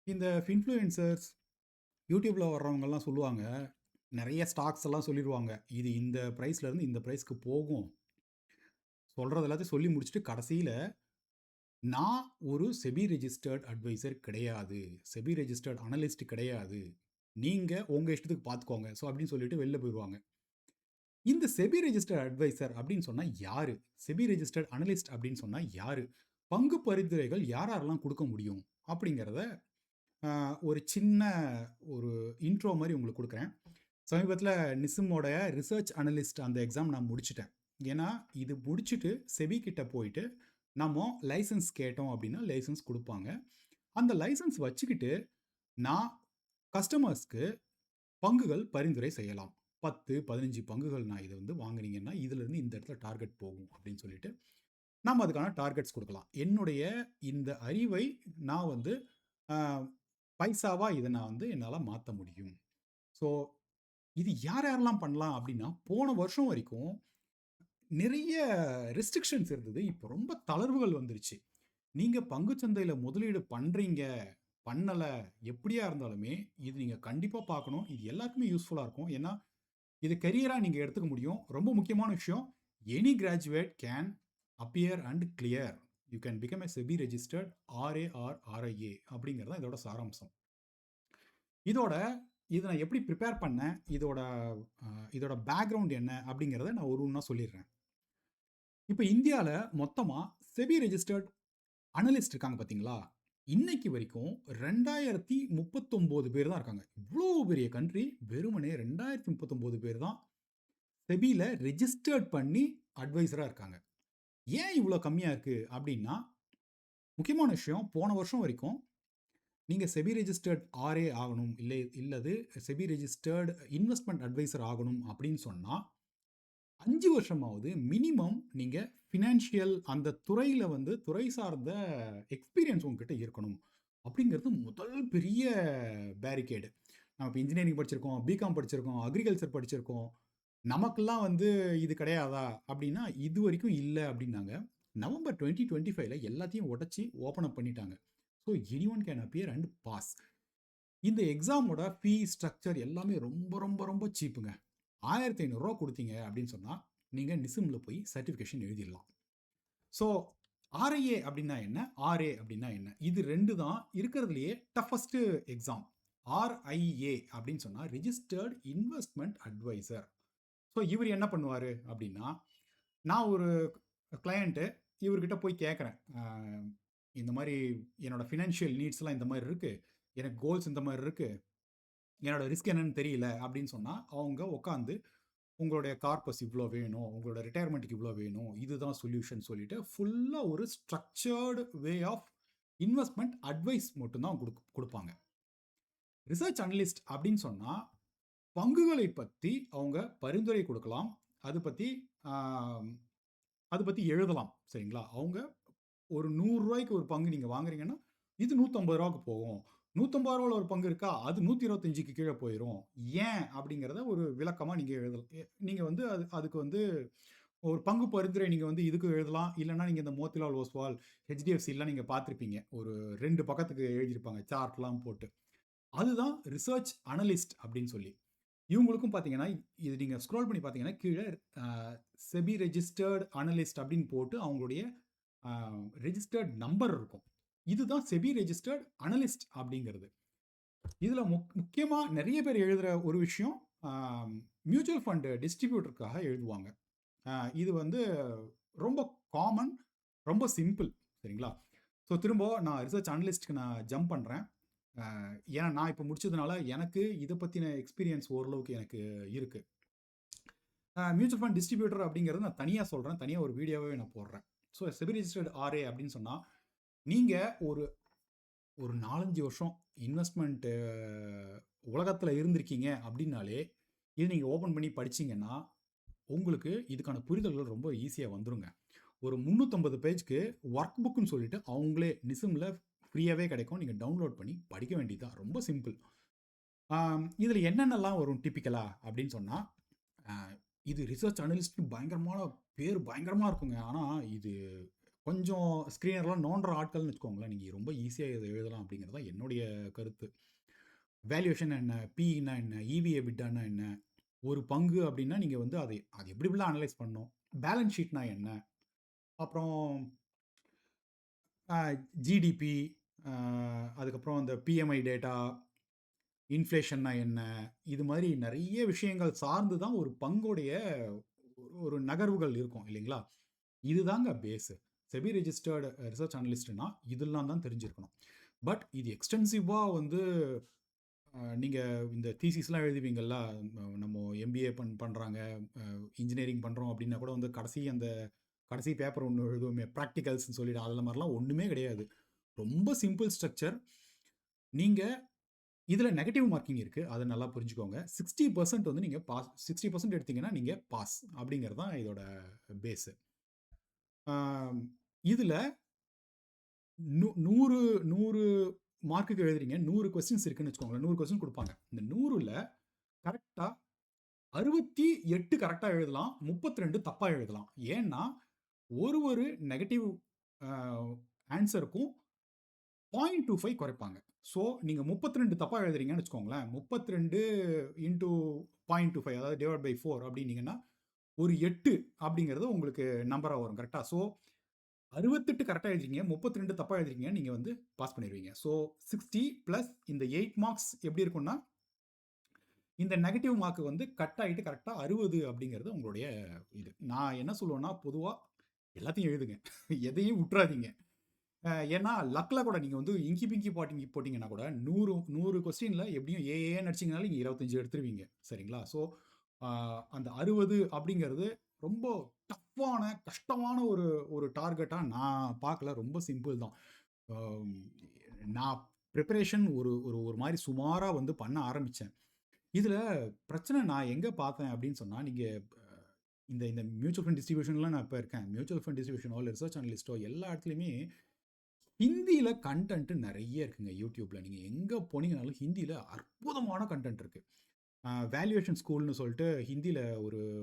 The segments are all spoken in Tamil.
இந்த இன்ஃப்ளூயன்சர்ஸ் யூடியூப்ல வர்றவங்கலாம் சொல்லுவாங்க. நெறைய ஸ்டாக்ஸ் எல்லாம் சொல்லிருவாங்க. இது இந்த பிரைஸ்ல இருந்து இந்த பிரைஸ்க்கு போகும். சொல்றது எல்லாத்தையும் சொல்லி முடிச்சுட்டு கடைசியில, நான் ஒரு செபி ரெஜிஸ்டர்ட் அட்வைசர் கிடையாது. செபி ரெஜிஸ்டர்ட் அனலிஸ்ட் கிடையாது. நீங்க உங்க இஷ்டத்துக்கு பார்த்துக்கோங்க. அப்படின்னு சொல்லிட்டு வெளில போயிருவாங்க. இந்த செபி ரெஜிஸ்டர்ட் அட்வைசர் அப்படின்னு சொன்னா யாரு? செபி ரெஜிஸ்டர்ட் அனலிஸ்ட் அப்படின்னு சொன்னா யாரு? பங்கு பரிந்துரைகள் யார் யாரெல்லாம் குடுக்க முடியும்? அப்படிங்கிறத ஒரு சின்ன ஒரு இன்ட்ரோ மாரி உங்களுக்கு குடுக்குறேன். சமீபத்தில நிசிமோட ரிசர்ச் அனலிஸ்ட் அந்த எக்ஸாம் நான் முடிச்சுட்டேன். ஏன்னா, இது முடிச்சுட்டு செபி கிட்ட போயிட்டு, நம்ம லைசென்ஸ் கேட்டோம் அப்படின்னா, லைசென்ஸ் குடுப்பாங்க. அந்த லைசென்ஸ் வச்சுக்கிட்டு, நான் கஸ்டமர்ஸ்க்கு பங்குகள் பரிந்துரை செய்யலாம். 10, 15 பங்குகள் நான் இத வந்து வாங்குனீங்கன்னா, இதிலிருந்து இந்த இடத்துல டார்கெட் போகும் அப்படின்னு சொல்லிட்டு, நம்ம அதுக்கான டார்கெட்ஸ் குடுக்கலாம். என்னுடைய இந்த அறிவை நான் வந்து அ பைசாவா இத நான் வந்து என்னால மாத்த முடியும். ஸோ இது யார் யாரெல்லாம் பண்ணலாம் அப்படின்னா, போன வருஷம் வரைக்கும் நிறைய ரெஸ்ட்ரிக்ஷன்ஸ் இருந்தது. இப்ப ரொம்ப தளர்வுகள் வந்துருச்சு. நீங்க பங்குச் சந்தையில முதலீடு பண்றீங்க, பண்ணல, எப்படியா இருந்தாலுமே, இது நீங்க கண்டிப்பா பார்க்கணும். இது எல்லாருக்குமே யூஸ்ஃபுல்லா இருக்கும். ஏன்னா, இது கரியரா நீங்க எடுத்துக்க முடியும். ரொம்ப முக்கியமான விஷயம், any graduate can appear and clear. You can become a SEBI registered RA R RIA அப்படிங்கிறது தான் இதோட சாராம்சம். இதோட இத நான் எப்படி பிரிப்பேர் பண்ணேன், இதோட பேக்கிரவுண்ட் என்ன அப்படிங்கிறத நான் ஒரு ஒண்ணா சொல்லிடுறேன். இப்ப இந்தியால மொத்தமா செபி ரெஜிஸ்டர்ட் அனலிஸ்ட் இருக்காங்க பார்த்தீங்களா? இன்னைக்கு வரைக்கும் 2039 பேர் தான் இருக்காங்க. இவ்ளோ பெரிய கண்ட்ரி வெறுமனே 2039 பேர் தான் செபில ரெஜிஸ்டர்ட் பண்ணி அட்வைசரா இருக்காங்க. ஏன் இவ்ளோ கம்மியா இருக்கு அப்டின்னா, முக்கியமான விஷயம் போன வருஷம் வரைக்கும் நீங்க செபி ரெஜிஸ்டர்ட் ஆர்ஏ ஆகணும், இல்லது செபி ரெஜிஸ்டர்ட் இன்வெஸ்ட்மென்ட் அட்வைசர் ஆகணும் அப்டின்னு சொன்னா 5 வருஷமாவது மினிமம் நீங்க ஃபினான்ஷியல் அந்த துறையில வந்து துறை சார்ந்த எக்ஸ்பீரியன்ஸ் உங்ககிட்ட இருக்கணும். அப்படிங்கிறது முதல் பெரிய பேரிகேடு. நம்ம இப்ப இன்ஜினியரிங் படிச்சிருக்கோம், பிகாம் படிச்சிருக்கோம், அக்ரிகல்ச்சர் படிச்சிருக்கோம். நமக்கெல்லாம் வந்து இது கிடையாதா? அப்படின்னா, இதுவரைக்கும் இல்ல அப்படின்னாங்க. நவம்பர் 2025ல எல்லாத்தையும் உடைச்சு ஓப்பன் அப் பண்ணிட்டாங்க. So anyone can appear and pass. இந்த எக்ஸாமோட ஃபீ ஸ்ட்ரக்சர் எல்லாமே ரொம்ப ரொம்ப ரொம்ப சீப்புங்க. ரூ. 1500 குடுத்தீங்க அப்படின்னு சொன்னா, நீங்க நிசிம்ல போய் சர்டிஃபிகேஷன் எழுதிடலாம். ஸோ ஆர்ஐஏ அப்படின்னா என்ன? ஆர்ஏ அப்படின்னா என்ன? இது 2 தான் இருக்கிறதுலயே டஃபஸ்ட் எக்ஸாம். ஆர்ஐஏ அப்படின்னு சொன்னா ரிஜிஸ்டர்ட் இன்வெஸ்ட்மென்ட் அட்வைசர். ஸோ இவர் என்ன பண்ணுவாரு அப்படின்னா, நான் ஒரு கிளையண்ட் இவர்கிட்ட போய் கேட்குறேன். இந்த மாரி என்னோட ஃபினான்ஷியல் நீட்ஸ்லாம் இந்த மாரி இருக்கு. எனக்கு கோல்ஸ் இந்த மாரி இருக்கு. என்னோட ரிஸ்க் என்னன்னு தெரியல அப்படின்னு சொன்னா, அவங்க உட்காந்து உங்களுடைய கார்பஸ் இவ்வளோ வேணும், உங்களோட ரிட்டயர்மெண்ட்டுக்கு இவ்வளோ வேணும், இதுதான் சொல்யூஷன் சொல்லிட்டு ஃபுல்லா ஒரு structured way of investment advice மட்டும் தான் குடுப்பாங்க. ரிசர்ச் அனலிஸ்ட் அப்படின்னு சொன்னா, பங்குகளை பத்தி அவங்க பரிந்துரை குடுக்கலாம். அது பத்தி ஆ அது பத்தி எழுதலாம். சரிங்களா? அவங்க ஒரு ரூ. 100க்கு ஒரு பங்கு நீங்க வாங்குறீங்கன்னா, இது ரூ. 150க்கு போகும். ரூ. 150ல ஒரு பங்கு இருக்கா? அது 125க்கு கீழ போயிரும். ஏன்? அப்படிங்கிறத ஒரு விளக்கமா நீங்க எழுதலாம். நீங்க வந்து அதுக்கு வந்து ஒரு பங்கு பரிந்துரை நீங்க வந்து இதுக்கு எழுதலாம். இல்லன்னா நீங்க இந்த மோத்திலால் ஓஸ்வால், HDFCலாம் நீங்க பார்த்திருப்பீங்க. ஒரு 2 பக்கத்துக்கு எழுதியிருப்பாங்க. சார்ட்லாம் போட்டு. அதுதான் ரிசர்ச் அனலிஸ்ட் அப்படின்னு சொல்லி. இவங்களுக்கும் பார்த்தீங்கன்னா, இது நீங்க ஸ்க்ரோல் பண்ணி பார்த்தீங்கன்னா, கீழ அ செபி ரெஜிஸ்டர்ட் அனலிஸ்ட் அப்படின்னு போட்டு அவங்களுடைய அ ரெஜிஸ்டர்ட் நம்பர் இருக்கும். இதுதான் செபி ரெஜிஸ்டர்ட் அனலிஸ்ட் அப்படிங்கிறது. இதுல முக்கியமா நெறைய பேர் எழுதுற ஒரு விஷயம், அ மியூச்சுவல் ஃபண்ட் டிஸ்ட்ரிபியூட்டருக்காக எழுதுவாங்க. இது வந்து ரொம்ப காமன், ரொம்ப சிம்பிள். சரிங்களா? ஸோ திரும்ப நான் ரிசர்ச் அனலிஸ்ட்க்கு நான் ஜம்ப் பண்றேன். ஏன்னா நான் இப்ப முடிச்சதுனால எனக்கு இத பத்தின எக்ஸ்பீரியன்ஸ் ஓரளவுக்கு எனக்கு இருக்கு. மியூச்சுவல் ஃபண்ட் டிஸ்ட்ரிபியூட்டர் அப்படிங்கிறது நான் தனியா சொல்றேன். தனியா ஒரு வீடியோவே நான் போடுறேன். ஸோ செபி ரிஜிஸ்டர்ட் ஆர்ஏ அப்படின்னு சொன்னா, நீங்க ஒரு ஒரு 4, 5 வருஷம் இன்வெஸ்ட்மென்ட் உலகத்துல இருந்திருக்கீங்க அப்படின்னாலே, இது நீங்க ஓப்பன் பண்ணி படிச்சீங்கன்னா, உங்களுக்கு இதுக்கான புரிதல்கள் ரொம்ப ஈஸியா வந்துருங்க. ஒரு 350 பேஜ்க்கு ஒர்க் புக்ன்னு சொல்லிட்டு அவங்களே நிசிம்ல ஃப்ரீயாவே கிடைக்கும். நீங்க டவுன்லோட் பண்ணி படிக்க வேண்டியது தான். ரொம்ப சிம்பிள். இதுல என்னென்னலாம் வரும் டிப்பிக்கலா அப்படின்னு சொன்னா, அ இது ரிசர்ச் அனலிஸ்ட்ன்னு பயங்கரமான பேரு பயங்கரமா இருக்குங்க. ஆனா இது கொஞ்சம் ஸ்க்ரீனர்லாம் நோண்டுற ஆட்கள்னு வச்சுக்கோங்களேன், நீங்கள் ரொம்ப ஈஸியாக இதை எழுதலாம் அப்படிங்கிறது தான் என்னுடைய கருத்து. வேல்யூவேஷன் என்ன, பிஇனா என்ன, இவி எபிட்டானா என்ன, ஒரு பங்கு அப்படின்னா நீங்கள் வந்து அது எப்படி எப்படிலாம் அனலைஸ் பண்ணணும், பேலன்ஸ் ஷீட்னா என்ன, அப்புறம் ஜிடிபி, அதுக்கப்புறம் அந்த பிஎம்ஐ டேட்டா, இன்ஃப்ளேஷன்னா என்ன, இது மாதிரி நிறைய விஷயங்கள் சார்ந்து தான் ஒரு பங்குடைய ஒரு நகர்வுகள் இருக்கும் இல்லைங்களா? இதுதாங்க பேஸு. செபி ரெஜிஸ்டர்டு ரிசர்ச் அனலிஸ்ட்னா இதெல்லாம் தான் தெரிஞ்சிருக்கணும். பட் இது எக்ஸ்டென்சிவா வந்து நீங்கள் இந்த தீசிஸ்லாம் எழுதுவீங்கள்ல, நம்ம எம்பிஏ பண்ணுறாங்க, இன்ஜினியரிங் பண்ணுறோம் அப்படின்னா கூட வந்து கடைசி பேப்பர் ஒன்று எழுதுவோமே ப்ராக்டிகல்ஸ்னு சொல்லிட்டு, அதில் மாதிரிலாம் ஒன்றுமே கிடையாது. ரொம்ப சிம்பிள் ஸ்ட்ரக்சர். நீங்கள் இதில் நெகட்டிவ் மார்க்கிங் இருக்குது, அதை நல்லா புரிஞ்சுக்கோங்க. 60% வந்து நீங்கள் பாஸ், 60% எடுத்தீங்கன்னா நீங்கள் பாஸ் அப்படிங்கிறது தான் இதோட பேஸு. இதில் 100 மார்க்குக்கு எழுதுறீங்க, 100 கொஸ்டின்ஸ் இருக்குன்னு வச்சுக்கோங்களேன், 100 கொஸ்டின் கொடுப்பாங்க. இந்த 100ல் கரெக்டாக 68 கரெக்டாக எழுதலாம், 32 தப்பாக எழுதலாம். ஏன்னா ஒரு நெகட்டிவ் ஆன்சருக்கும் 0.25 குறைப்பாங்க. ஸோ நீங்கள் 32 தப்பாக எழுதுறீங்கன்னு வச்சுக்கோங்களேன், 32 இன்டூ 0.25, அதாவது டிவைட் பை 4 அப்படின்னீங்கன்னா ஒரு 8 அப்படிங்கிறது உங்களுக்கு நம்பராக வரும். கரெக்டாக? ஸோ 68 கரெக்டாக எழுதிருக்கீங்க, 32 தப்பாக எழுதிருக்கீங்க, நீங்கள் வந்து பாஸ் பண்ணிடுவீங்க. ஸோ 60 ப்ளஸ் இந்த 8 மார்க்ஸ் எப்படி இருக்கும்னா, இந்த நெகட்டிவ் மார்க் வந்து கட் ஆகிட்டு கரெக்டாக 60 அப்படிங்கிறது உங்களுடைய இது. நான் என்ன சொல்லுவேன்னா, பொதுவாக எல்லாத்தையும் எழுதுங்க, எதையும் விட்டுறாதீங்க. ஏன்னா லக்கில் கூட நீங்கள் வந்து இங்கி பிங்கி போட்டிங்கன்னா கூட 100 கொஸ்டினில் எப்படியும் ஏன்னு அடிச்சிங்கனாலும் நீங்கள் 25 எடுத்துருவீங்க. சரிங்களா? ஸோ அந்த 60 அப்படிங்கிறது ரொம்ப டஃப்பான கஷ்டமான ஒரு டார்கெட்டாக நான் பார்க்கல. ரொம்ப சிம்பிள் தான். நான் ப்ரிப்பரேஷன் ஒரு மாதிரி சுமாராக வந்து பண்ண ஆரம்பித்தேன். இதில் பிரச்சனை நான் எங்கே பார்த்தேன் அப்படின்னு சொன்னால், நீங்கள் இந்த மியூச்சுவல் ஃபண்ட் டிஸ்ட்ரிபியூஷன்லாம் நான் இப்போ இருக்கேன். மியூச்சுவல் ஃபண்ட் டிஸ்ட்ரிபியூஷனோ இல்லை ரிசர்ச் அனலிஸ்ட்டோ எல்லா இடத்துலையுமே ஹிந்தியில் கண்டென்ட் நிறைய இருக்குங்க. யூடியூப்பில் நீங்கள் எங்கே போனீங்கனாலும் ஹிந்தியில் அற்புதமான கண்டென்ட் இருக்குது. வேல்யூவேஷன் ஸ்கூல்னு சொல்லிட்டு ஹிந்தியில்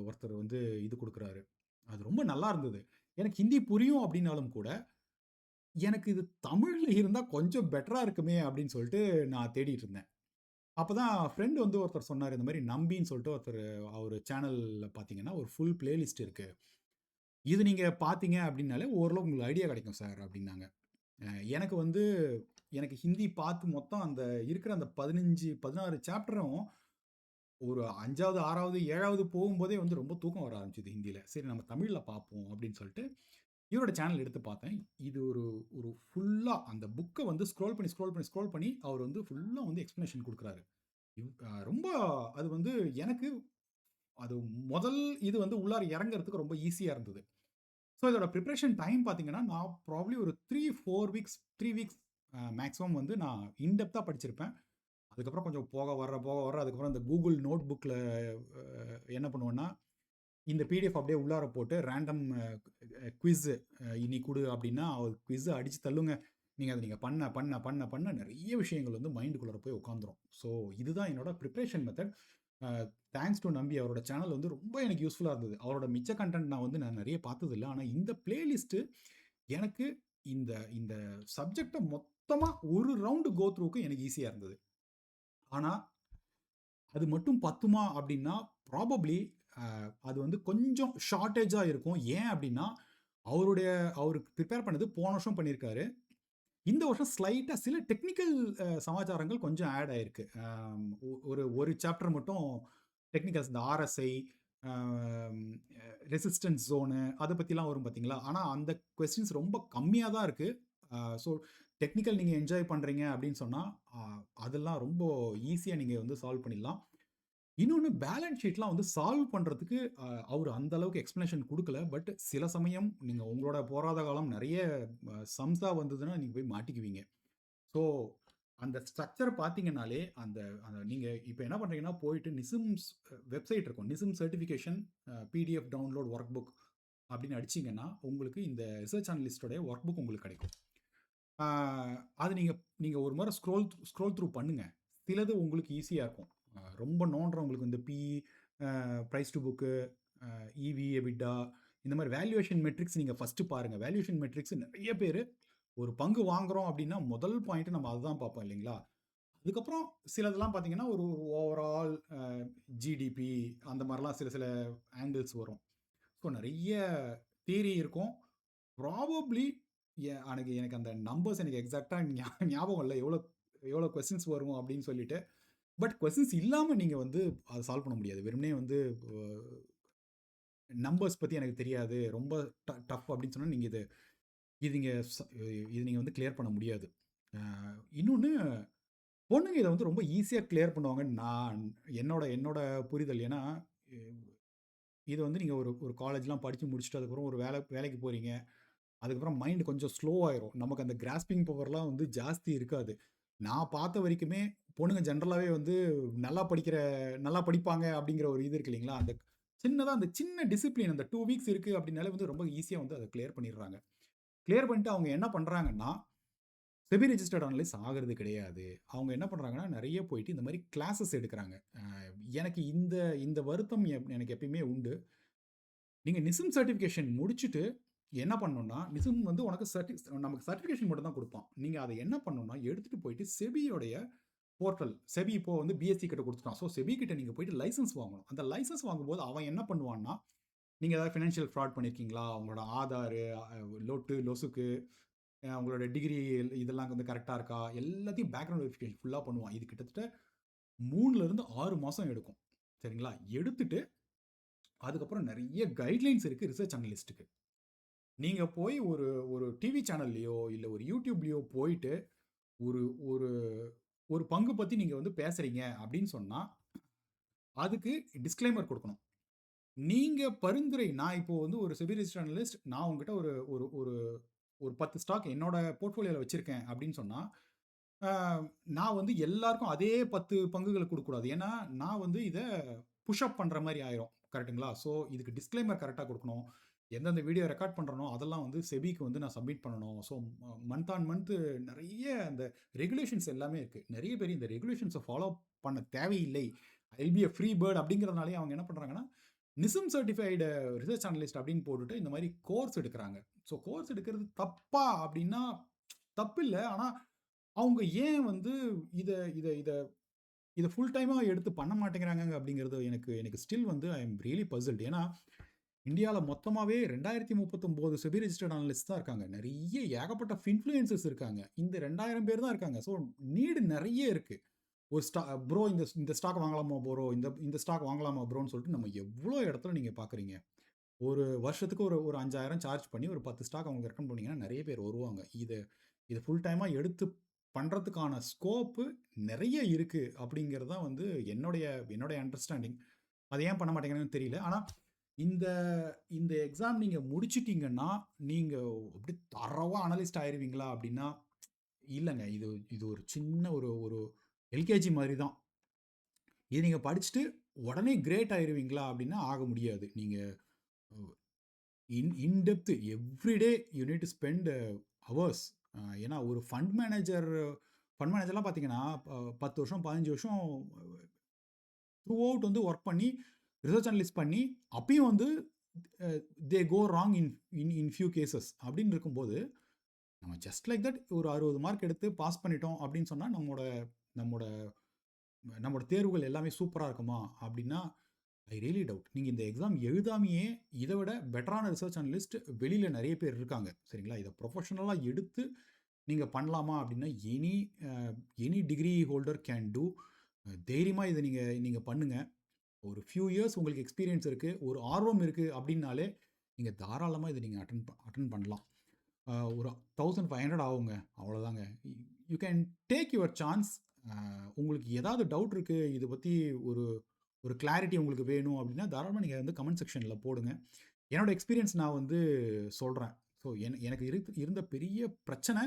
ஒருத்தர் வந்து இது கொடுக்குறாரு. அது ரொம்ப நல்லா இருந்தது. எனக்கு ஹிந்தி புரியும் அப்படின்னாலும் கூட, எனக்கு இது தமிழில் இருந்தால் கொஞ்சம் பெட்டராக இருக்குமே அப்படின்னு சொல்லிட்டு நான் தேடிட்டு இருந்தேன். அப்போ தான் ஃப்ரெண்டு வந்து ஒருத்தர் சொன்னார், இந்த மாதிரி நம்பின்னு சொல்லிட்டு ஒருத்தர், அவர் சேனலில் பார்த்தீங்கன்னா ஒரு ஃபுல் பிளேலிஸ்ட் இருக்குது, இது நீங்கள் பார்த்தீங்க அப்படின்னாலே ஓரளவு உங்களுக்கு ஐடியா கிடைக்கும் சார் அப்படின்னாங்க. எனக்கு வந்து எனக்கு ஹிந்தி பார்த்து மொத்தம் அந்த இருக்கிற அந்த 15 16 சாப்டரும் ஒரு 5வது 6வது 7வது போகும்போதே வந்து ரொம்ப தூக்கம் வர ஆரம்பிச்சுது ஹிந்தியில். சரி நம்ம தமிழில் பார்ப்போம் அப்படின்னு சொல்லிட்டு இவரோட சேனல் எடுத்து பார்த்தேன். இது ஒரு ஃபுல்லாக அந்த புக்கை வந்து ஸ்க்ரோல் பண்ணி அவர் வந்து ஃபுல்லாக வந்து எக்ஸ்ப்ளனேஷன் கொடுக்குறாரு. ரொம்ப அது வந்து எனக்கு அது முதல் இது வந்து உள்ளார இறங்குறதுக்கு ரொம்ப ஈஸியாக இருந்தது. ஸோ இதோட ப்ரிப்ரேஷன் டைம் பார்த்தீங்கன்னா, நான் ப்ராப்ளி ஒரு 3 வீக்ஸ் மேக்ஸிமம் வந்து நான் இன்டெப்த்தாக படிச்சிருப்பேன். அதுக்கப்புறம் கொஞ்சம் போக வர அதுக்கப்புறம் இந்த கூகுள் நோட் புக்கில் என்ன பண்ணுவேன்னா, இந்த பிடிஎஃப் அப்படியே உள்ளார போட்டு ரேண்டம் குவிஸ் இனி கொடு அப்படின்னா, அவர் குவிஸ் அடித்து தள்ளுங்க. நீங்கள் அதை நீங்கள் பண்ண நிறைய விஷயங்கள் வந்து மைண்டுக்குள்ளே போய் உட்காந்துரும். ஸோ இதுதான் என்னோட ப்ரிப்ரேஷன் மெத்தட். தேங்க்ஸ் டு நம்பி, அவரோட சேனல் வந்து ரொம்ப எனக்கு யூஸ்ஃபுல்லாக இருந்தது. அவரோட மிச்ச கண்டென்ட் நான் நிறைய பார்த்ததில்லை. ஆனால் இந்த பிளேலிஸ்ட்டு எனக்கு இந்த இந்த சப்ஜெக்டை மொத்தமாக ஒரு ரவுண்டு கோ த்ரூக்கு எனக்கு ஈஸியாக இருந்தது. ஆனால் அது மட்டும் பத்துமா அப்படின்னா ப்ராபப்ளி அது வந்து கொஞ்சம் ஷார்ட்டேஜாக இருக்கும். ஏன் அப்படின்னா அவருக்கு ப்ரிப்பேர் பண்ணது போன வருஷம் பண்ணியிருக்காரு. இந்த வருஷம் ஸ்லைட்டாக சில டெக்னிக்கல் சமாச்சாரங்கள் கொஞ்சம் ஆட் ஆயிருக்கு. ஒரு சாப்டர் மட்டும் டெக்னிக்கல்ஸ், இந்த ஆர்எஸ்ஐ, ரெசிஸ்டன்ஸ் ஜோனு, அதை பற்றிலாம் வரும் பார்த்தீங்களா? ஆனால் அந்த கொஸ்டின்ஸ் ரொம்ப கம்மியாக தான் இருக்குது. ஸோ டெக்னிக்கல் நீங்கள் என்ஜாய் பண்ணுறீங்க அப்படின்னு சொன்னால் அதெல்லாம் ரொம்ப ஈஸியாக நீங்கள் வந்து சால்வ் பண்ணிடலாம். இன்னொன்று, பேலன்ஸ் ஷீட்லாம் வந்து சால்வ் பண்ணுறதுக்கு அவர் அந்த அளவுக்கு எக்ஸ்ப்ளனேஷன் கொடுக்கல. பட் சில சமயம் நீங்கள் உங்களோட போராத காலம் நிறைய சம்ஸாக வந்ததுன்னா நீங்கள் போய் மாட்டிக்குவீங்க. ஸோ அந்த ஸ்ட்ரக்சர் பார்த்தீங்கன்னாலே அந்த அந்த நீங்கள் இப்போ என்ன பண்ணுறீங்கன்னா, போயிட்டு நிசிம்ஸ் வெப்சைட் இருக்கும், NISM certification PDF download work book அப்படின்னு அடிச்சிங்கன்னா உங்களுக்கு இந்த ரிசர்ச் அனலிஸ்டோடைய ஒர்க் புக் உங்களுக்கு கிடைக்கும். அது நீங்கள் ஒரு முறை ஸ்க்ரோல் த்ரூ பண்ணுங்கள். சிலது உங்களுக்கு ஈஸியாக இருக்கும். ரொம்ப நோண்டுறவங்களுக்கு இந்த price to book, EV EBITDA, இந்த மாதிரி வேல்யூவேஷன் மெட்ரிக்ஸ் நீங்கள் ஃபஸ்ட்டு பாருங்கள். வேல்யூவேஷன் மெட்ரிக்ஸ் நிறைய பேர் ஒரு பங்கு வாங்குறோம் அப்படின்னா முதல் பாயிண்ட் நம்ம அதுதான் பார்ப்போம் இல்லைங்களா? அதுக்கப்புறம் சிலதெல்லாம் பார்த்தீங்கன்னா ஒரு ஓவரால் ஜிடிபி அந்த மாதிரிலாம் சில சில ஆங்கிள்ஸ் வரும். ஸோ நிறைய தியரி இருக்கும். ப்ராபப்ளி எனக்கு அந்த நம்பர்ஸ் எனக்கு எக்ஸாக்டாக ஞாபகம் இல்லை எவ்வளோ எவ்வளோ கொஸ்டின்ஸ் வரும் அப்படின்னு சொல்லிட்டு. பட் கொஸ்டின்ஸ் இல்லாமல் நீங்கள் வந்து அதை சால்வ் பண்ண முடியாது. வெறுமனே வந்து நம்பர்ஸ் பற்றி எனக்கு தெரியாது, ரொம்ப டஃப் அப்படின்னு சொன்னால் நீங்கள் இது நீங்கள் இது நீங்கள் வந்து கிளியர் பண்ண முடியாது. இன்னொன்று, பொண்ணுங்க இதை வந்து ரொம்ப ஈஸியாக கிளியர் பண்ணுவாங்கன்னு நான் என்னோட புரிதல். ஏன்னா இது வந்து நீங்கள் ஒரு காலேஜ்லாம் படித்து முடிச்சுட்டு அதுக்கப்புறம் ஒரு வேலைக்கு போகிறீங்க. அதுக்கப்புறம் மைண்ட் கொஞ்சம் ஸ்லோ ஆயிரும். நமக்கு அந்த கிராஸ்பிங் பவர்லாம் வந்து ஜாஸ்தி இருக்காது. நான் பார்த்த வரைக்குமே பொண்ணுங்க ஜென்ரலாகவே வந்து நல்லா படிப்பாங்க அப்படிங்கிற ஒரு இது இருக்கு இல்லைங்களா? அந்த சின்ன டிசிப்ளின் அந்த 2 வீக்ஸ் இருக்குது அப்படின்னாலே வந்து ரொம்ப ஈஸியாக வந்து அதை கிளியர் பண்ணிடுறாங்க. கிளியர் பண்ணிட்டு அவங்க என்ன பண்ணுறாங்கன்னா, செபி ரெஜிஸ்டர்ட் அனலிஸ்ட் ஆகிறது கிடையாது. அவங்க என்ன பண்ணுறாங்கன்னா, நிறைய போயிட்டு இந்த மாதிரி கிளாஸஸ் எடுக்கிறாங்க. எனக்கு இந்த வருத்தம் எனக்கு எப்பயுமே உண்டு. நீங்கள் நிசிம் சர்டிஃபிகேஷன் முடிச்சுட்டு என்ன பண்ணணும்னா, நிசிம் வந்து உனக்கு நமக்கு சர்டிஃபிகேஷன் மட்டும் தான் கொடுப்பான். நீங்கள் அதை என்ன பண்ணணும்னா, எடுத்துகிட்டு போயிட்டு செபியோடைய போர்ட்டல், செபி இப்போ வந்து பிஎஸ்சி கிட்ட கொடுத்துட்டான். ஸோ செபி கிட்ட நீங்கள் போயிட்டு லைசன்ஸ் வாங்கணும். அந்த லைசன்ஸ் வாங்கும்போது அவன் என்ன பண்ணுவான்னா, நீங்கள் ஏதாவது ஃபினான்ஷியல் ஃப்ராட் பண்ணியிருக்கீங்களா, உங்களோட ஆதார், லொசுக்கு, உங்களோட டிகிரி இதெல்லாம் வந்து கரெக்டாக இருக்கா, எல்லாத்தையும் பேக்ரவுண்ட் வெரிஃபிகேஷன் ஃபுல்லாக பண்ணுவான். இது கிட்டத்தட்ட 3லேருந்து 6 மாதம் எடுக்கும். சரிங்களா? எடுத்துட்டு அதுக்கப்புறம் நிறைய கைட்லைன்ஸ் இருக்குது ரிசர்ச் அனலிஸ்ட்டுக்கு. நீங்கள் போய் ஒரு டிவி சேனல்லையோ இல்லை ஒரு யூடியூப்லேயோ போயிட்டு ஒரு ஒரு ஒரு பங்கு பற்றி நீங்கள் வந்து பேசுகிறீங்க அப்படின்னு சொன்னால் அதுக்கு டிஸ்க்ளைமர் கொடுக்கணும். நீங்கள் பரிந்துரை, நான் இப்போ வந்து ஒரு செபி ரெஜிஸ்டர்ட் அனலிஸ்ட், நான் உங்ககிட்ட ஒரு ஒரு ஒரு ஒரு 10 ஸ்டாக் என்னோட போர்ட்ஃபோலியோவில் வச்சுருக்கேன் அப்படின்னு சொன்னால், நான் வந்து எல்லாருக்கும் அதே 10 பங்குகளை கொடுக்கக்கூடாது. ஏன்னா நான் வந்து இதை புஷ்அப் பண்ணுற மாதிரி ஆயிரும். கரெக்டுங்களா? ஸோ இதுக்கு டிஸ்க்ளைமர் கரெக்டாக கொடுக்கணும். எந்தெந்த வீடியோ ரெக்கார்ட் பண்ணுறனோ அதெல்லாம் வந்து செபிக்கு வந்து நான் சப்மிட் பண்ணணும். ஸோ மந்த் ஆன் மந்த்து நிறைய அந்த ரெகுலேஷன்ஸ் எல்லாமே இருக்குது. நிறைய பேர் இந்த ரெகுலேஷன்ஸை ஃபாலோ பண்ண தேவையில்லை, I will be a free bird அப்படிங்கிறதுனாலே அவங்க என்ன பண்ணுறாங்கன்னா, நிசம் சர்டிஃபைடு ரிசர்ச் அனலிஸ்ட் அப்படின்னு போட்டுட்டு இந்த மாதிரி கோர்ஸ் எடுக்கிறாங்க. ஸோ கோர்ஸ் எடுக்கிறது தப்பா அப்படின்னா தப்பு இல்லை. ஆனால் அவங்க ஏன் வந்து இதை இதை இதை இதை ஃபுல் டைமாக எடுத்து பண்ண மாட்டேங்கிறாங்க அப்படிங்கிறது எனக்கு ஸ்டில் வந்து ஐ எம் ரியலி பசில்ட். ஏன்னா இந்தியாவில் மொத்தமாகவே 2039 செபி ரெஜிஸ்டர்ட் அனலிஸ்ட் தான் இருக்காங்க. நிறைய ஏகப்பட்ட இன்ஃப்ளூயன்சஸ் இருக்காங்க. இந்த 2000 பேர் தான் இருக்காங்க. ஸோ நீடு நிறைய இருக்குது. ஒரு ப்ரோ இந்த ஸ்டாக் வாங்கலாமா ப்ரோ, இந்த ஸ்டாக் வாங்கலாமா ப்ரோன்னு சொல்லிட்டு நம்ம எவ்வளோ இடத்துல நீங்கள் பார்க்குறீங்க. ஒரு வருஷத்துக்கு ஒரு 5000 சார்ஜ் பண்ணி ஒரு 10 ஸ்டாக் அவங்களுக்கு ரெக்கமெண்ட் பண்ணிங்கன்னா நிறைய பேர் வருவாங்க. இது ஃபுல் டைமாக எடுத்து பண்ணுறதுக்கான ஸ்கோப்பு நிறைய இருக்குது அப்படிங்கிறது தான் வந்து என்னுடைய அண்டர்ஸ்டாண்டிங். அதை ஏன் பண்ண மாட்டேங்கிறாங்கன்னு தெரியல. ஆனால் இந்த எக்ஸாம் நீங்கள் முடிச்சிட்டிங்கன்னா நீங்கள் அப்படி தரவாக அனலிஸ்ட் ஆயிருவீங்களா அப்படின்னா இல்லைங்க. இது ஒரு சின்ன ஒரு எல்கேஜி மாதிரி தான். இது நீங்கள் படிச்சுட்டு உடனே கிரேட் ஆயிருவீங்களா அப்படின்னா ஆக முடியாது. நீங்கள் in depth everyday you need to spend hours. ஏன்னா ஒரு ஃபண்ட் மேனேஜர்லாம் பார்த்தீங்கன்னா 10 வருஷம் 15 வருஷம் த்ரூ அவுட் வந்து ஒர்க் பண்ணி ரிசர்ச் அனலிஸ்ட் பண்ணி அப்பயும் வந்து they go wrong in few cases அப்படின்னு இருக்கும்போது, நம்ம ஜஸ்ட் லைக் தட் ஒரு 60 மார்க் எடுத்து பாஸ் பண்ணிட்டோம் அப்படின்னு சொன்னால் நம்மளோட தேர்வுகள் எல்லாமே சூப்பராக இருக்குமா அப்படின்னா ஐ ரியலி டவுட். நீங்கள் இந்த எக்ஸாம் எழுதாமையே இதை விட பெட்டரான ரிசர்ச் அனலிஸ்ட் வெளியில் நிறைய பேர் இருக்காங்க. சரிங்களா? இதை ப்ரொஃபஷனலாக எடுத்து நீங்கள் பண்ணலாமா அப்படின்னா any degree holder can two. தைரியமாக இதை நீங்கள் பண்ணுங்கள். ஒரு ஃபியூ இயர்ஸ் உங்களுக்கு எக்ஸ்பீரியன்ஸ் இருக்குது, ஒரு ஆர்வம் இருக்குது அப்படின்னாலே நீங்கள் தாராளமாக இதை நீங்கள் அட்டன் பண்ணலாம். ஒரு 1500 ஆகுங்க, அவ்வளோதாங்க. You can take your chance. உங்களுக்கு ஏதாவது டவுட் இருக்குது, இதை பற்றி ஒரு கிளாரிட்டி உங்களுக்கு வேணும் அப்படின்னா தாராளமாக நீங்கள் வந்து கமெண்ட் செக்ஷனில் போடுங்க. என்னோட எக்ஸ்பீரியன்ஸ் நான் வந்து சொல்கிறேன். ஸோ எனக்கு இருந்த பெரிய பிரச்சனை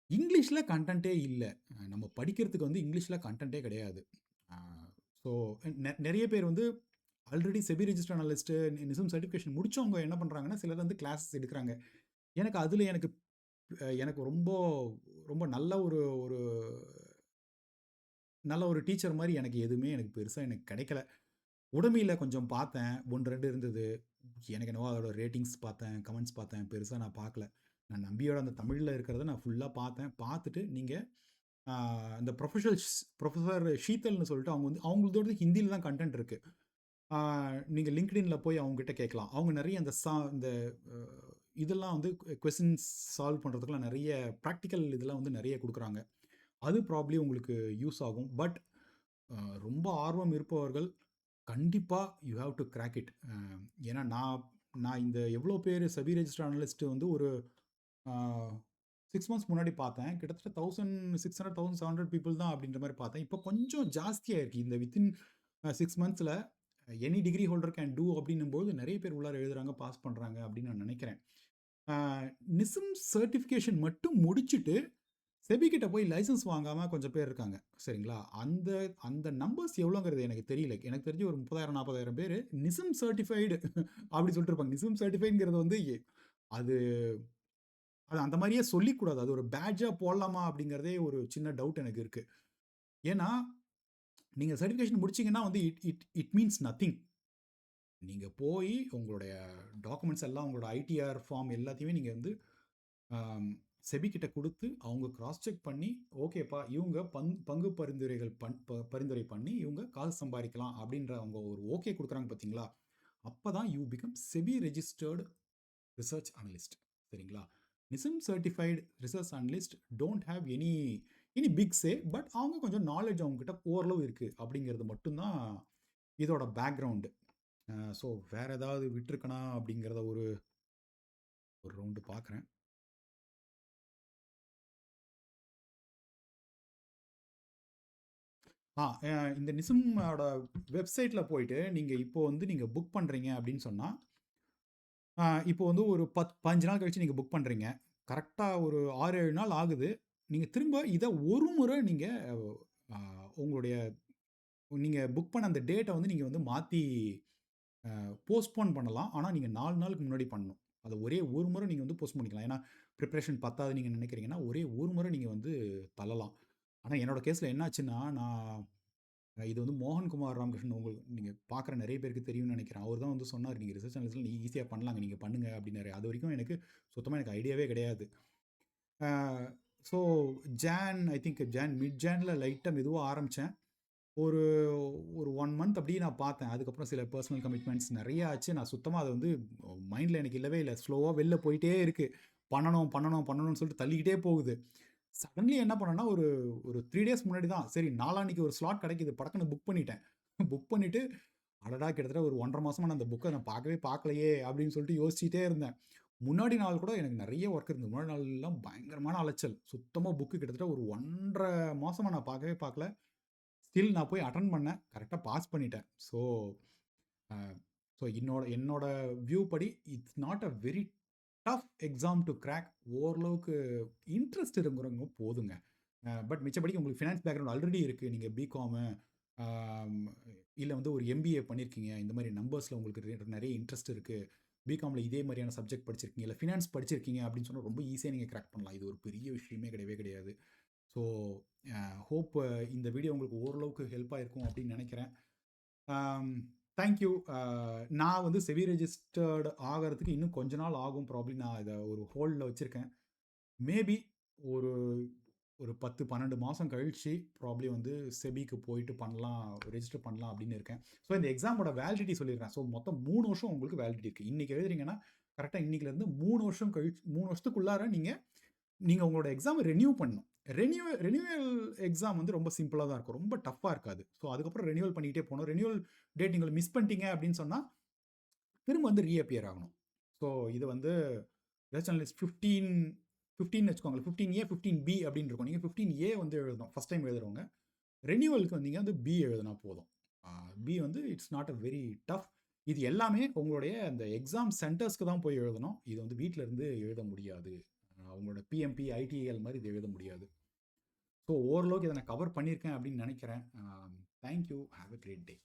இங்கிலீஷில் கண்டென்ட்டே இல்லை. நம்ம படிக்கிறதுக்கு வந்து இங்கிலீஷில் கண்டென்ட்டே கிடையாது. ஸோ நிறைய பேர் வந்து already SEBI register analyst NISM certification முடித்தவங்க என்ன பண்ணுறாங்கன்னா, சிலர் வந்து கிளாஸஸ் எடுக்கிறாங்க. அதில் எனக்கு ரொம்ப ரொம்ப நல்ல ஒரு டீச்சர் மாதிரி எனக்கு எதுவுமே பெருசாக கிடைக்கல. உடமையில் கொஞ்சம் பார்த்தேன், 1, 2 இருந்தது. எனக்கு என்னவோ அதோட ரேட்டிங்ஸ் பார்த்தேன், கமெண்ட்ஸ் பார்த்தேன். பெருசா நான் பார்க்கல. நான் நம்பியோட அந்த தமிழ்ல இருக்கிறத நான் ஃபுல்லா பார்த்தேன். பார்த்துட்டு நீங்க இந்த ப்ரொஃபசர் ஷீதல்னு சொல்லிட்டு அவங்க வந்து அவங்களதோட ஹிந்தியில தான் கன்டென்ட் இருக்கு. நீங்க லிங்க்டின்ல போய் அவங்ககிட்ட கேட்கலாம். அவங்க நெறைய இந்த அ இதெல்லாம் வந்து கொஸ்டின்ஸ் சால்வ் பண்றதுக்குலாம் நெறைய பிராக்டிகல் இதெல்லாம் வந்து நெறைய குடுக்குறாங்க. அது ப்ராபப்ளி உங்களுக்கு யூஸ் ஆகும். பட் அ ரொம்ப ஆர்வம் இருப்பவர்கள் கண்டிப்பா you have to crack it. ஏன்னா நான் நான் இந்த எவ்வளோ பேரு செபி ரெஜிஸ்டர்ட் அனலிஸ்ட் வந்து ஒரு ஆ 6 மந்த்ஸ் முன்னாடி பார்த்தேன். கிட்டத்தட்ட 1600, 1700 பீப்பிள் தான் அப்படின்ற மாரி பார்த்தேன். இப்போ கொஞ்சம் ஜாஸ்தியா இருக்கு. இந்த வித்தின் 6 மந்த்ஸ்ல any degree holder can do அப்படின்னும்போது நெறைய பேர் உள்ளார எழுதுறாங்க, பாஸ் பண்றாங்க அப்படின்னு நான் நெனைக்கிறேன். ஆ நிசிம் சர்டிஃபிகேஷன் மட்டும் முடிச்சுட்டு, செபி கிட்ட போய் லைசென்ஸ் வாங்காம கொஞ்சம் பேர் இருக்காங்க. சரிங்களா? அந்த அந்த நம்பர்ஸ் எவ்வளோங்கிறது எனக்கு தெரியல. எனக்கு தெரிஞ்சு ஒரு 30,000, 40,000 பேரு நிசிம் சர்டிஃபைடு அப்படி சொல்லிட்டு இருப்பாங்க. நிசிம் சர்டிஃபைடுங்கிறது வந்து அது அது அந்த மாரியே சொல்லிக்கூடாது. அது ஒரு பேட்ஜா போடலாமா அப்படிங்கிறதே ஒரு சின்ன டவுட் எனக்கு இருக்கு. ஏன்னா, நீங்க சர்டிஃபிகேஷன் முடிச்சீங்கன்னா வந்து it it it means nothing. நீங்க போய் உங்களுடைய டாக்குமெண்ட்ஸ் எல்லாம் உங்களோட ஐடிஆர் ஃபார்ம் எல்லாத்தையுமே நீங்க வந்து ஆம், செபி கிட்ட குடுத்து, அவங்க கிராஸ் செக் பண்ணி, ஓகேப்பா இவங்க பங்கு பரிந்துரைகள் பரிந்துரை பண்ணி, இவங்க காசு சம்பாரிக்கலாம் அப்படின்ற அவங்க ஒரு ஓகே குடுக்குறாங்க பார்த்தீங்களா? அப்பதான் you become SEBI registered research analyst. சரிங்களா? NISM certified research analyst don't have any big say. But அவங்க கொஞ்சம் நாலேட்ஜ் அவங்ககிட்ட ஓரளவு இருக்கு அப்படிங்கிறது மட்டும் தான் இதோட பேக்ரவுண்டு. ஸோ வேற ஏதாவது விட்டுருக்கனா அப்படிங்கிறத ஒரு ஒரு ரவுண்டு பார்க்குறேன். இந்த நிசிமோட வெப்சைட்ல போயிட்டு நீங்க இப்போ வந்து நீங்க புக் பண்றீங்க அப்படின்னு சொன்னா, இப்போ வந்து ஒரு 15 நாள் கழிச்சு நீங்க புக் பண்றீங்க. கரெக்ட்டா ஒரு 6, 7 நாள் ஆகுது. நீங்க திரும்ப இத ஒரு முறை நீங்க அ உங்களுடைய நீங்க புக் பண்ண அந்த டேட்ட வந்து நீங்க வந்து மாத்தி போஸ்ட்போன் பண்ணலாம். ஆனா, நீங்க 4 நாளுக்கு முன்னாடி பண்ணணும். அத ஒரே ஒரு முறை நீங்க வந்து போஸ்ட்போன் பண்ணிக்கலாம். ஏன்னா, பிரிப்பரேஷன் பத்தாதுன்னு நீங்க நினைக்கிறீங்கன்னா, ஒரே ஒரு முறை நீங்க வந்து தள்ளலாம். ஆனா, என்னோட கேஸ்ல என்ன ஆச்சுன்னா, நான் இது வந்து மோகன்குமார் ராமகிருஷ்ணன் நீங்க பார்க்குற நெறைய பேருக்கு தெரியும்னு நெனைக்கிறேன். அவர் தான் வந்து சொன்னாரு, "நீங்க ரிசர்ச் அனலிஸ்ட்ல ஈஸியா பண்ணலாங்க. நீங்க பண்ணுங்க" அப்டின்னாரு. அதுவரைக்கும் எனக்கு சுத்தமா எனக்கு ஐடியாவே கிடையாது. ஆ ஸோ ஐ திங்க் மிட் ஜான்ல லைட்டா மெதுவா ஆரம்பிச்சேன். ஒரு ஒரு 1 மந்த் அப்படியே நான் பார்த்தேன். அதுக்கப்புறம் சில பெர்சனல் கமிட்மெண்ட்ஸ் நெறைய ஆச்சு. நான் சுத்தமா அத வந்து மைண்ட்ல எனக்கு இல்லவே இல்ல. ஸ்லோவா வெளில போயிட்டே இருக்கு. பண்ணணும், பண்ணணும், பண்ணணும்னு சொல்லிட்டு தள்ளிக்கிட்டே போகுது. சடன்லி என்ன பண்ணேன்னா, ஒரு ஒரு 3 டேஸ் முன்னாடி தான், சரி நாளான்னைக்கு ஒரு ஸ்லாட் கிடைக்குது. படக்குன்னு புக் பண்ணிட்டேன். புக் பண்ணிட்டு, அடடா! கிட்டத்தட்ட ஒரு 1 1/2 மாசமா நான் அந்த புக்க நான் பார்க்கவே பார்க்கலையே! அப்படின்னு சொல்லிட்டு யோசிச்சுட்டே இருந்தேன். முன்னாடி நாள் கூட எனக்கு நெறைய ஒர்க் இருந்தது. முன்னாடி நாள்லாம் பயங்கரமான அலைச்சல். சுத்தமா புக்கு கிட்டத்தட்ட ஒரு 1 1/2 மாசமா நான் பார்க்கவே பார்க்கல. ஸ்டில் நான் போய் அட்டெண்ட் பண்ணேன். கரெக்ட்டா பாஸ் பண்ணிட்டேன். அ ஸோ என்னோட என்னோட வியூ படி it's not a very tough exam to crack. ஓரளவுக்கு இன்ட்ரெஸ்ட் இருக்கிறவங்க போதுங்க. பட் மிச்சபடி உங்களுக்கு ஃபினான்ஸ் பேக்ரவுண்ட் ஆல்ரெடி இருக்கு. நீங்க பிகாமு ஆம் இல்ல வந்து ஒரு எம்பிஏ பண்ணியிருக்கீங்க. இந்த மாரி நம்பர்ஸ்ல உங்களுக்கு நெறைய இன்ட்ரெஸ்ட் இருக்கு. பிகாம்ல இதே மாரியான சப்ஜெக்ட் படிச்சிருக்கீங்க. இல்ல ஃபினான்ஸ் படிச்சிருக்கீங்க அப்படின்னு சொன்னா ரொம்ப ஈஸியா நீங்க கிராக் பண்ணலாம். இது ஒரு பெரிய விஷயமே கிடையவே கிடையாது. ஸோ ஹோப் இந்த வீடியோ உங்களுக்கு ஓரளவுக்கு ஹெல்ப்பா இருக்கும் அப்படின்னு நினைக்கிறேன். Thank you. நான் வந்து செவி ரெஜிஸ்டர்ட் ஆகறதுக்கு இன்னும் கொஞ்ச நாள் ஆகும். ப்ராபப்ளி நான் இத ஒரு ஹோல்ட்ல வச்சிருக்கேன். மேபி ஒரு ஒரு 10, 12 மாசம் கழிச்சு ப்ராபப்ளி வந்து செபிக்கு போயிட்டு பண்ணலாம், ரெஜிஸ்டர் பண்ணலாம் அப்படின்னு இருக்கேன். ஸோ இந்த எக்ஸாமோட வேலிடிட்டி சொல்லிடுறேன். ஸோ மொத்தம் 3 வருஷம் உங்களுக்கு வேலிடிட்டி இருக்கு. இன்னைக்கு எழுதுறீங்கன்னா, கரெக்ட்டா இன்னைக்குலேருந்து 3 வருஷம் கழிச்சு 3 வருஷத்துக்குள்ளார நீங்க நீங்க உங்களோட எக்ஸாம ரெனியூ பண்ணணும். ரெனியூவல் எக்ஸாம் வந்து ரொம்ப சிம்பிளா தான் இருக்கும். ரொம்ப டஃப்பா இருக்காது. ஸோ அதுக்கப்புறம் ரெனியூவல் பண்ணிக்கிட்டே போணும். ரெனியூவல் டேட் நீங்க மிஸ் பண்ணிட்டீங்க அப்படின்னு சொன்னா, திரும்ப வந்து ரீஅப்பியர் ஆகணும். ஸோ இது வந்து ரிசர்ச் 15 வச்சுக்கோங்களேன். 15A, 15B அப்படின்னு இருக்கும். நீங்க 15A வந்து எழுதணும். First time எழுதுறவங்க. ரெனியூவலுக்கு வந்தீங்க வந்து பி எழுதுனா போதும். பி வந்து it's not a very tough. இது எல்லாமே உங்களுடைய அந்த எக்ஸாம் சென்டர்ஸ்க்கு தான் போய் எழுதணும். இது வந்து வீட்ல இருந்து எழுத முடியாது. உங்களோட பிஎம்பி, ஐடிஎல் மாரி இது எழுத முடியாது. ஸோ ஓரளவுக்கு இத நான் கவர் பண்ணியிருக்கேன் அப்படின்னு நினைக்கிறேன். Thank you. Have a great day.